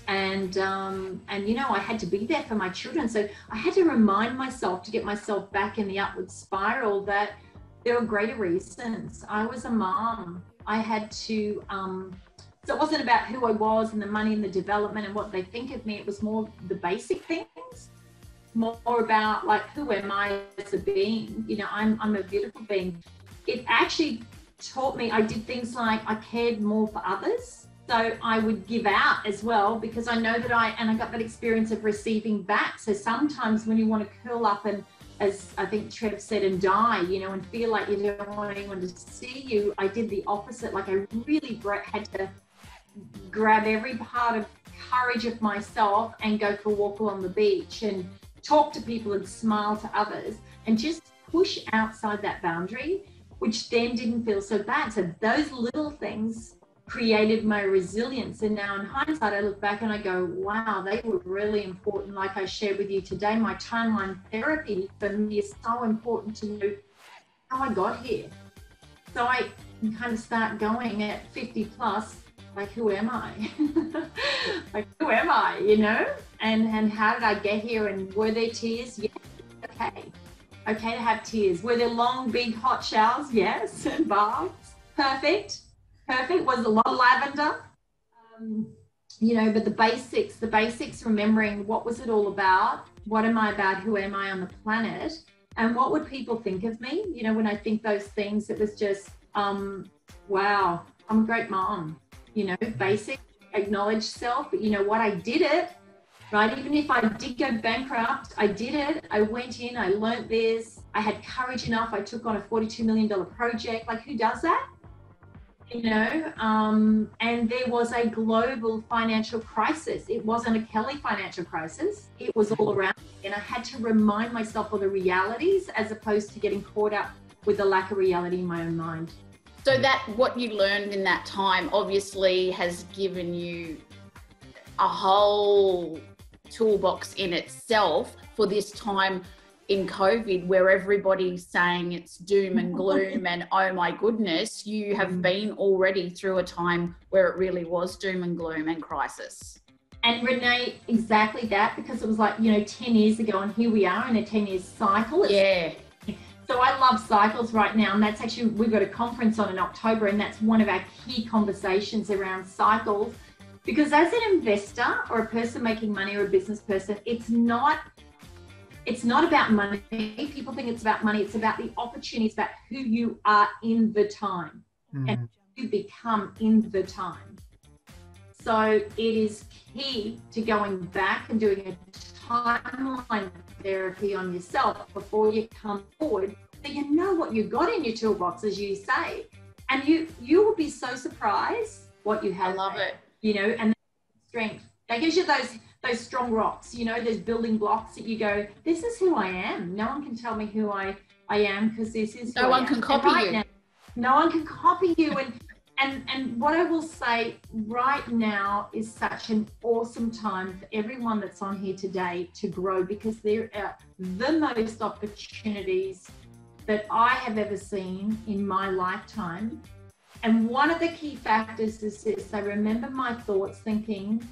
Speaker 2: and you know, I had to be there for my children. So I had to remind myself to get myself back in the upward spiral that there were greater reasons. I was a mom. I had to, so it wasn't about who I was and the money and the development and what they think of me. It was more the basic things, more about like, who am I as a being? You know, I'm a beautiful being. It actually taught me, I did things like I cared more for others. So I would give out as well, because I know that I got that experience of receiving back. So sometimes when you want to curl up and, as I think Trev said, and die, you know, and feel like you don't want anyone to see you, I did the opposite. Like I really had to grab every part of courage of myself and go for a walk along the beach and talk to people and smile to others and just push outside that boundary, which then didn't feel so bad. So those little things created my resilience. And now in hindsight, I look back and I go, wow, they were really important. Like I shared with you today, my timeline therapy for me is so important to know how I got here. So I can kind of start going at 50 plus, like, who am I? Like, who am I, you know? And how did I get here? And were there tears? Yes. Okay to have tears. Were there long, big, hot showers? Yes. And baths? Perfect. Was a lot of lavender. You know, but the basics, remembering what was it all about? What am I about? Who am I on the planet? And what would people think of me? You know, when I think those things, it was just, wow, I'm a great mom. You know, basic, acknowledge self, but you know what, I did it, right? Even if I did go bankrupt, I did it. I went in, I learned this. I had courage enough. I took on a $42 million project. Like, who does that? You know, and there was a global financial crisis. It wasn't a Kelly financial crisis. It was all around me. And I had to remind myself of the realities as opposed to getting caught up with the lack of reality in my own mind.
Speaker 4: So that what you learned in that time obviously has given you a whole toolbox in itself for this time in COVID, where everybody's saying it's doom and gloom and oh my goodness, you have been already through a time where it really was doom and gloom and crisis.
Speaker 2: And Renee, exactly that, because it was like, 10 years ago, and here we are in a 10-year cycle.
Speaker 4: Yeah.
Speaker 2: So I love cycles right now, and that's actually, we've got a conference on in October, and that's one of our key conversations around cycles. Because as an investor or a person making money or a business person, it's not about money. People think it's about money. It's about the opportunity. It's about who you are in the time and who you become in the time. So it is key to going back and doing a timeline therapy on yourself before you come forward, so you know what you got in your toolbox, as you say. And you will be so surprised what you have.
Speaker 4: I love it.
Speaker 2: And strength. That gives you those strong rocks, those building blocks that you go, this is who I am. No one can tell me who I am, because this is who
Speaker 4: no one
Speaker 2: I am.
Speaker 4: can copy you.
Speaker 2: Now, no one can copy you. And what I will say right now is such an awesome time for everyone that's on here today to grow, because there are the most opportunities that I have ever seen in my lifetime. And one of the key factors is this: I remember my thoughts thinking,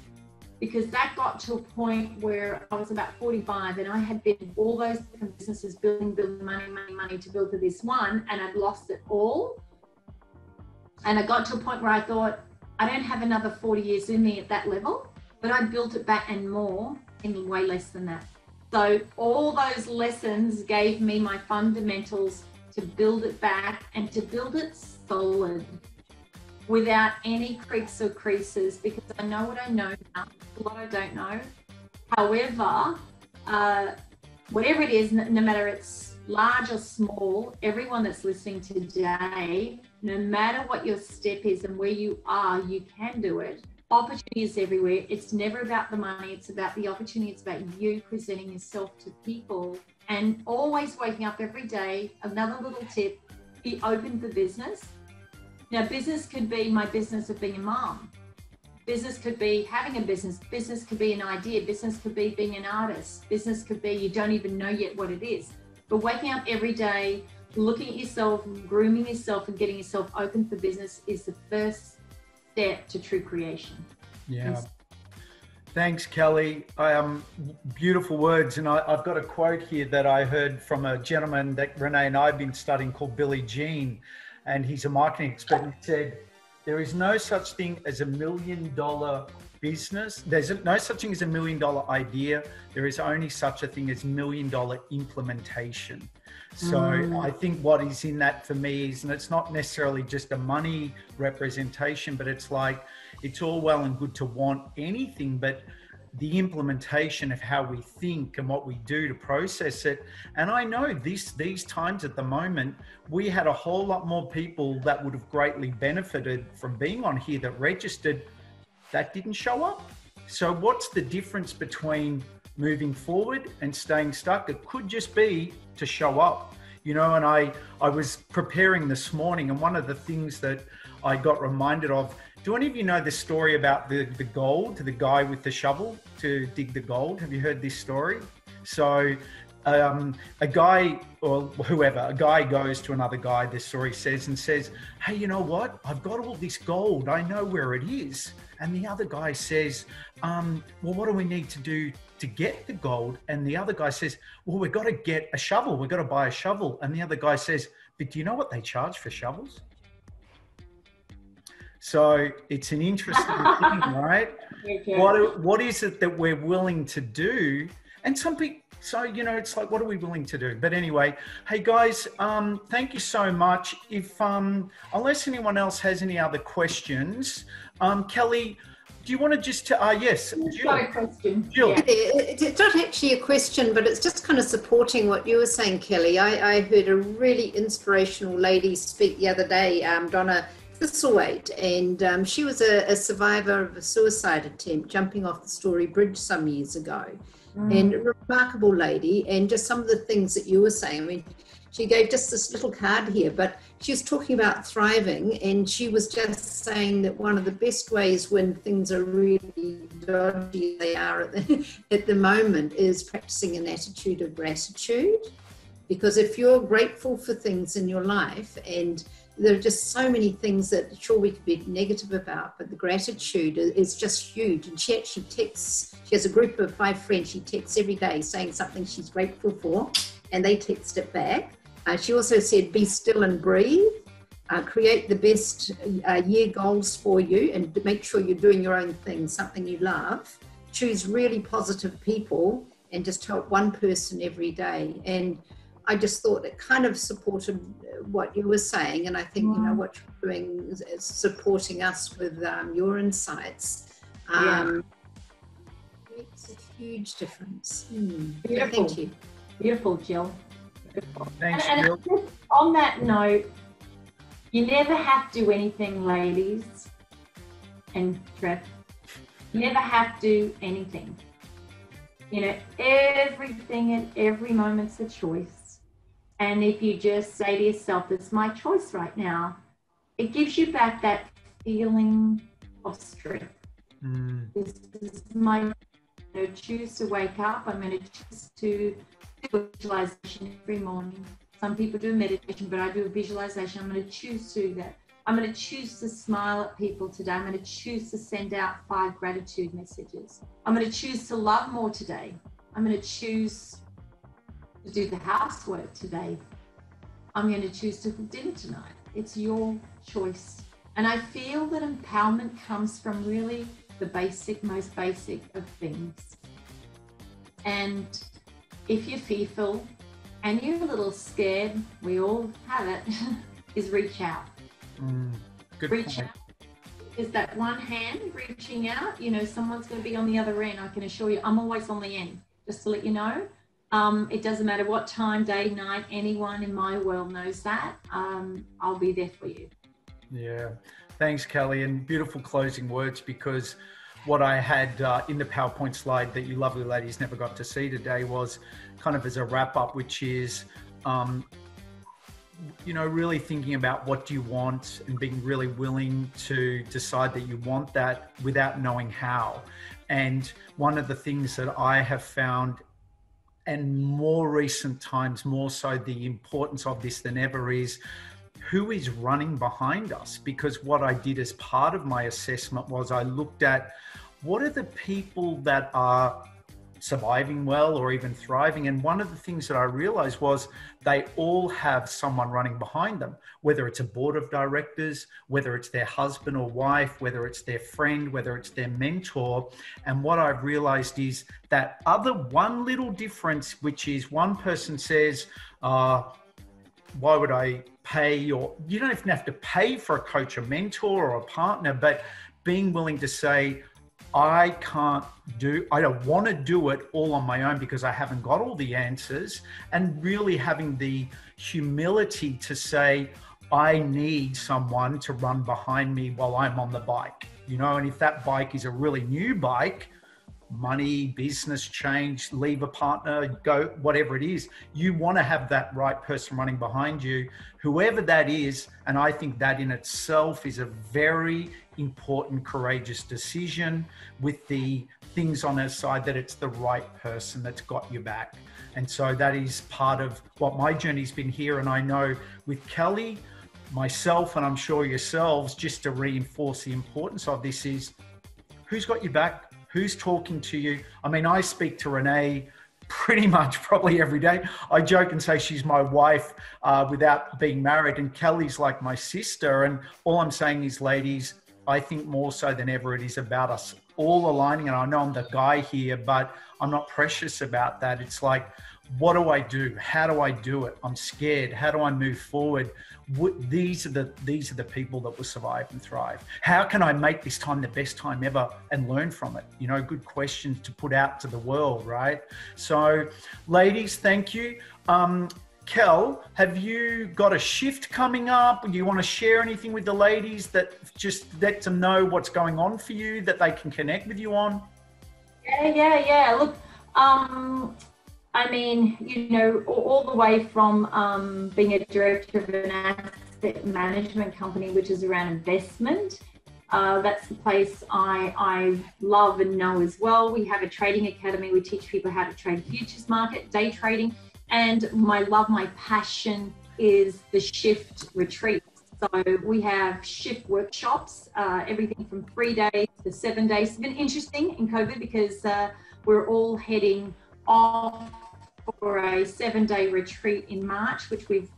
Speaker 2: because that got to a point where I was about 45 and I had been all those different businesses, building money to build to this one, and I'd lost it all. And I got to a point where I thought, I don't have another 40 years in me at that level, but I built it back and more in way less than that. So all those lessons gave me my fundamentals to build it back and to build it solid without any creaks or creases, because I know what I know now, a lot I don't know. However, whatever it is, no matter it's large or small, everyone that's listening today, no matter what your step is and where you are, you can do it. Opportunity is everywhere. It's never about the money. It's about the opportunity. It's about you presenting yourself to people, and always waking up every day. Another little tip: be open for business. Now, business could be my business of being a mom. Business could be having a business. Business could be an idea. Business could be being an artist. Business could be you don't even know yet what it is. But waking up every day, looking at yourself, grooming yourself, and getting yourself open for business is the first step to true creation.
Speaker 1: Yeah. Thanks, Kelly. Beautiful words. And I've got a quote here that I heard from a gentleman that Renee and I have been studying called Billy Jean. And he's a marketing expert. He said, there is no such thing as $1 million business. There's no such thing as $1 million idea. There is only such a thing as $1 million implementation. So I think what is in that for me is, and it's not necessarily just a money representation, but it's like, it's all well and good to want anything, but the implementation of how we think and what we do to process it. And I know these times at the moment, we had a whole lot more people that would have greatly benefited from being on here that registered that didn't show up. So what's the difference between moving forward and staying stuck? It could just be to show up, and I was preparing this morning, and one of the things that I got reminded of, do any of you know the story about the gold, the guy with the shovel to dig the gold? Have you heard this story? So a guy goes to another guy, this story says, hey, you know what? I've got all this gold. I know where it is. And the other guy says, well, what do we need to do to get the gold? And the other guy says, well, we've got to get a shovel. We've got to buy a shovel. And the other guy says, but do you know what they charge for shovels? So it's an interesting thing, right? Okay. What is it that we're willing to do? And some people, so, it's like, what are we willing to do? But anyway, hey guys, thank you so much. If, unless anyone else has any other questions, Kelly, do you want to just, yes.
Speaker 2: Jill. Got a question.
Speaker 1: Jill.
Speaker 5: Yeah, it's not actually a question, but it's just kind of supporting what you were saying, Kelly. I heard a really inspirational lady speak the other day, Donna Thistlethwaite, and she was a survivor of a suicide attempt jumping off the Story Bridge some years ago. And a remarkable lady, and just some of the things that you were saying. I mean, she gave just this little card here, but she was talking about thriving, and she was just saying that one of the best ways when things are really dodgy, they are at the moment, is practicing an attitude of gratitude. Because if you're grateful for things in your life, and there are just so many things that sure we could be negative about, but the gratitude is just huge. And she actually texts, she has a group of 5 friends, she texts every day saying something she's grateful for, and they text it back. She also said, be still and breathe, create the best year goals for you, and make sure you're doing your own thing, something you love. Choose really positive people and just help one person every day. And I just thought it kind of supported what you were saying, and I think you know what you're doing is supporting us with your insights. Makes a huge difference.
Speaker 2: Beautiful.
Speaker 5: Thank you.
Speaker 2: Beautiful, Jill. Beautiful.
Speaker 1: Thanks,
Speaker 2: and
Speaker 1: Jill.
Speaker 2: just on that note, you never have to do anything, ladies and Trev. You never have to do anything. You know, everything at every moment's a choice. And if you just say to yourself, it's my choice right now, it gives you back that feeling of strength. This is my, I'm going to choose to wake up. I'm going to choose to do a visualization every morning. Some people do meditation, but I do a visualization. I'm going to choose to do that. I'm going to choose to smile at people today. I'm going to choose to send out 5 gratitude messages. I'm going to choose to love more today. I'm going to choose to do the housework today. I'm going to choose to cook dinner tonight. It's your choice. And I feel that empowerment comes from really the basic, most basic of things. And if you're fearful and you're a little scared, we all have it, is reach out.
Speaker 1: Good
Speaker 2: Reach
Speaker 1: point.
Speaker 2: out. Is that one hand reaching out? You know, someone's going to be on the other end. I can assure you, I'm always on the end, just to let you know. It doesn't matter what time, day, night, anyone in my world knows that. I'll be there for you.
Speaker 1: Yeah. Thanks, Kelly. And beautiful closing words, because what I had in the PowerPoint slide that you lovely ladies never got to see today was kind of as a wrap up, which is, you know, really thinking about what do you want and being really willing to decide that you want that without knowing how. And one of the things that I have found, and more recent times, more so the importance of this than ever, is who is running behind us. Because what I did as part of my assessment was I looked at what are the people that are surviving well or even thriving. And one of the things that I realized was they all have someone running behind them, whether it's a board of directors, whether it's their husband or wife, whether it's their friend, whether it's their mentor. And what I've realized is that other one little difference, which is one person says, why would I pay? Or you don't even have to pay for a coach, a mentor or a partner, but being willing to say, I don't want to do it all on my own because I haven't got all the answers, and really having the humility to say, I need someone to run behind me while I'm on the bike, you know, and if that bike is a really new bike, money, business change, leave a partner, go, whatever it is, you want to have that right person running behind you, whoever that is. And I think that in itself is a very important, courageous decision, with the things on our side that it's the right person that's got your back. And so that is part of what my journey's been here. And I know with Kelly, myself, and I'm sure yourselves, just to reinforce the importance of this, is who's got your back? Who's talking to you? I mean, I speak to Renee pretty much probably every day. I joke and say she's my wife without being married, and Kelly's like my sister. And all I'm saying is, ladies, I think more so than ever, it is about us all aligning. And I know I'm the guy here, but I'm not precious about that. It's like, what do I do? How do I do it? I'm scared. How do I move forward? These are the people that will survive and thrive. How can I make this time the best time ever and learn from it? You know, good questions to put out to the world, right? So ladies, thank you. Kel, have you got a shift coming up? Do you want to share anything with the ladies that just let them know what's going on for you, that they can connect with you on?
Speaker 2: Yeah. Look, I mean, you know, all the way from being a director of an asset management company, which is around investment. That's the place I love and know as well. We have a trading academy. We teach people how to trade futures market, day trading. And my passion is the shift retreats. So we have shift workshops, everything from 3 days to 7 days. It's been interesting in COVID because we're all heading off for a 7-day retreat in March, which we've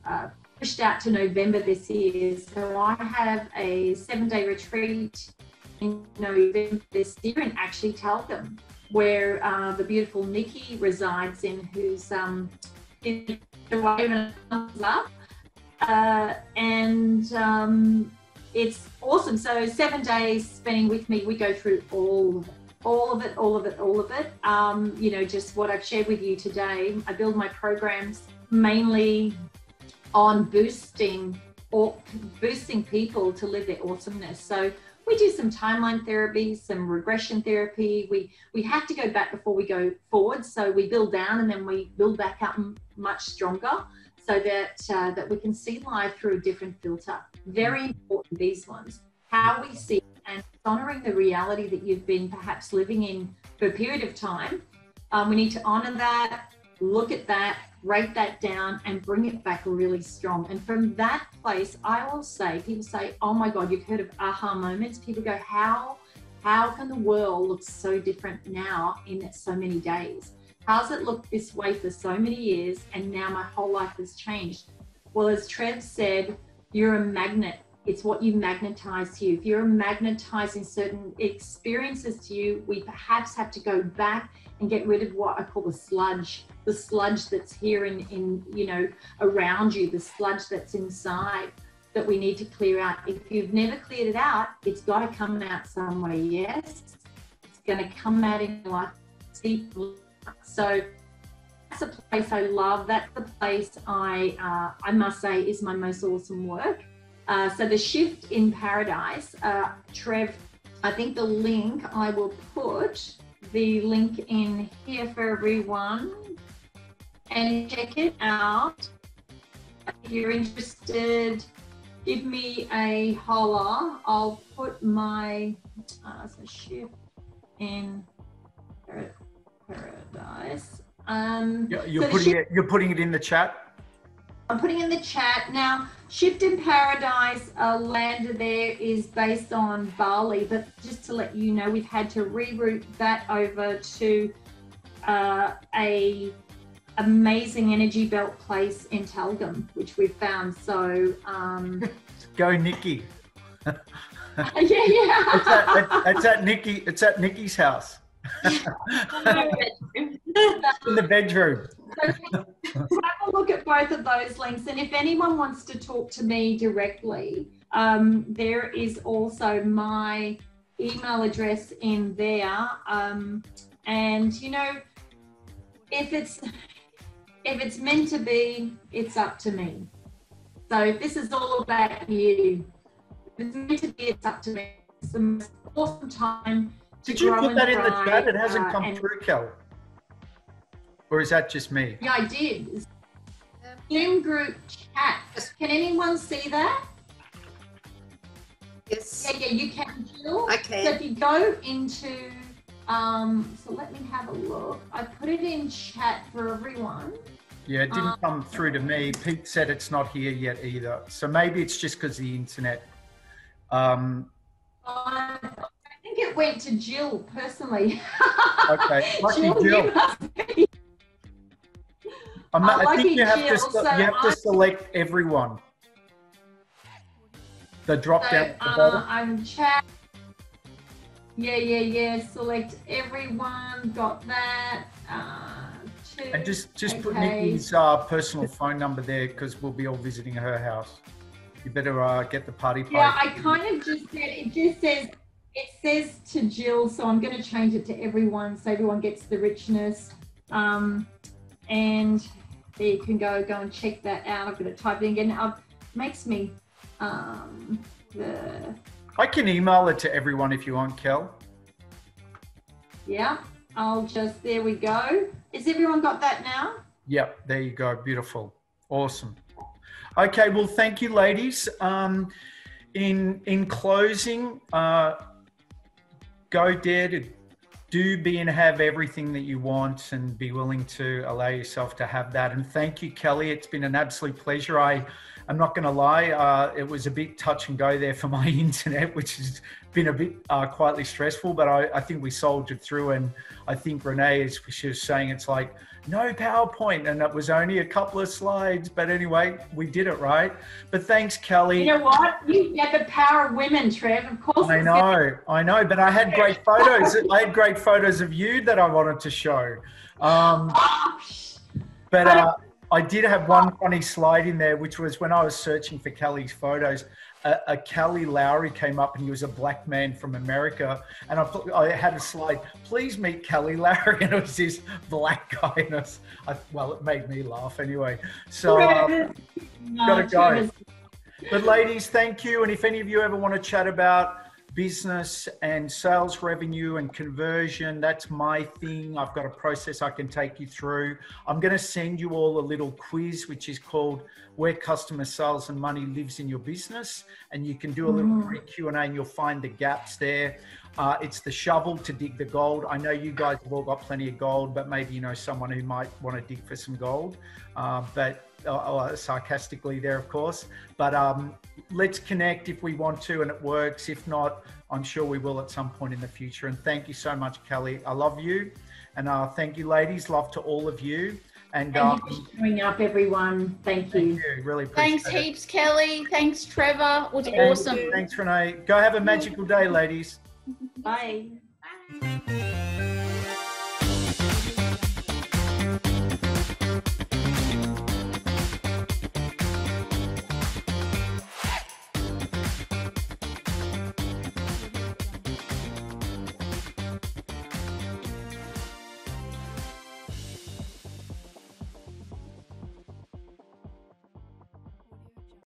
Speaker 2: pushed out to November this year. So I have a 7-day retreat in November this year in actually Telcom, where the beautiful Nikki resides in, who's in the wave and thumbs up. It's awesome. So 7 days spending with me, we go through all of it. You know, just what I've shared with you today. I build my programs mainly on boosting people to live their awesomeness. So we do some timeline therapy, some regression therapy. We have to go back before we go forward. So we build down and then we build back up much stronger, so that we can see life through a different filter. Very important, these ones. How we see and honoring the reality that you've been perhaps living in for a period of time. We need to honor that, look at that, write that down, and bring it back really strong. And from that place, I will say, people say, oh my God, you've heard of aha moments. People go, how can the world look so different now in so many days? How's it looked this way for so many years and now my whole life has changed? Well, as Trev said, you're a magnet. It's what you magnetize to you. If you're magnetizing certain experiences to you, we perhaps have to go back and get rid of what I call the sludge that's here in you know, around you, the sludge that's inside that we need to clear out. If you've never cleared it out, it's got to come out some way. Yes, it's going to come out in your life. So that's a place I love. That's the place I must say is my most awesome work. So the shift in paradise, Trev, I think the link, I will put the link in here for everyone and check it out. If you're interested, give me a holler. I'll put my shift in paradise.
Speaker 1: You're putting it in the chat.
Speaker 2: I'm putting in the chat now. Shift in Paradise lander there is based on Bali, but just to let you know, we've had to reroute that over to a amazing energy belt place in Telcom, which we've found. So
Speaker 1: go Nikki.
Speaker 2: yeah.
Speaker 1: It's at Nikki. It's at Nikki's house. In the bedroom.
Speaker 2: So have a look at both of those links, and if anyone wants to talk to me directly, there is also my email address in there. And you know, if it's meant to be, it's up to me. So this is all about you. If it's meant to be, it's up to me. It's the most awesome time.
Speaker 1: Did you put that in the chat? It hasn't come through, Kel. Or is that just me?
Speaker 2: Yeah, I did. Zoom group chat. Can anyone see that?
Speaker 5: Yes.
Speaker 2: Yeah, you can, Jill.
Speaker 5: Okay.
Speaker 2: So if you go into, so let me have a look. I put it in chat for everyone.
Speaker 1: Yeah, it didn't come through to me. Pete said it's not here yet either. So maybe it's just because of the internet.
Speaker 2: I think it went to Jill personally.
Speaker 1: Okay, lucky Jill.
Speaker 2: You must be.
Speaker 1: I think you have to select everyone. The drop down at the bottom.
Speaker 2: I'm chat. Yeah. Select everyone. Got that.
Speaker 1: And just put Nikki's personal phone number there, because we'll be all visiting her house. You better get the party party.
Speaker 2: Yeah, I kind of just said it says to Jill, so I'm going to change it to everyone, so everyone gets the richness. And there you can go and check that out. I'm going to type it again. It makes me
Speaker 1: I can email it to everyone if you want, Kel.
Speaker 2: Yeah, there we go. Has everyone got that now?
Speaker 1: Yep, there you go. Beautiful. Awesome. Okay, well, thank you, ladies. In closing, go dare to do, be, and have everything that you want, and be willing to allow yourself to have that. And thank you, Kelly. It's been an absolute pleasure. I'm not going to lie, it was a bit touch and go there for my internet, which has been a bit quietly stressful, but I think we soldiered through. And I think Renee, as she was saying, it's like, no PowerPoint, and it was only a couple of slides. But anyway, we did it, right? But thanks, Kelly.
Speaker 2: You know what? You get the power of women, Trev. Of course.
Speaker 1: I know, but I had great photos. I had great photos of you that I wanted to show. But I did have one funny slide in there, which was when I was searching for Kelly's photos. A Kelly Lowry came up, and he was a black man from America. And I had a slide, please meet Kelly Lowry. And it was this black guy. And it made me laugh anyway. So gotta go. But ladies, thank you. And if any of you ever want to chat about business and sales revenue and conversion, that's my thing. I've got a process I can take you through. I'm going to send you all a little quiz, which is called Where Customer Sales and Money Lives in Your Business. And you can do a little free Q&A, and you'll find the gaps there. It's the shovel to dig the gold. I know you guys have all got plenty of gold, but maybe you know someone who might want to dig for some gold. Sarcastically there, of course. But let's connect if we want to and it works. If not, I'm sure we will at some point in the future. And thank you so much, Kelly. I love you. And thank you, ladies. Love to all of you. And
Speaker 2: thank you for showing up, everyone. Thank you.
Speaker 1: Really appreciate it.
Speaker 4: Thanks heaps, Kelly. Thanks, Trevor. It was awesome.
Speaker 1: Thanks, Renee. Go have a magical day, ladies.
Speaker 2: Bye.
Speaker 4: Bye.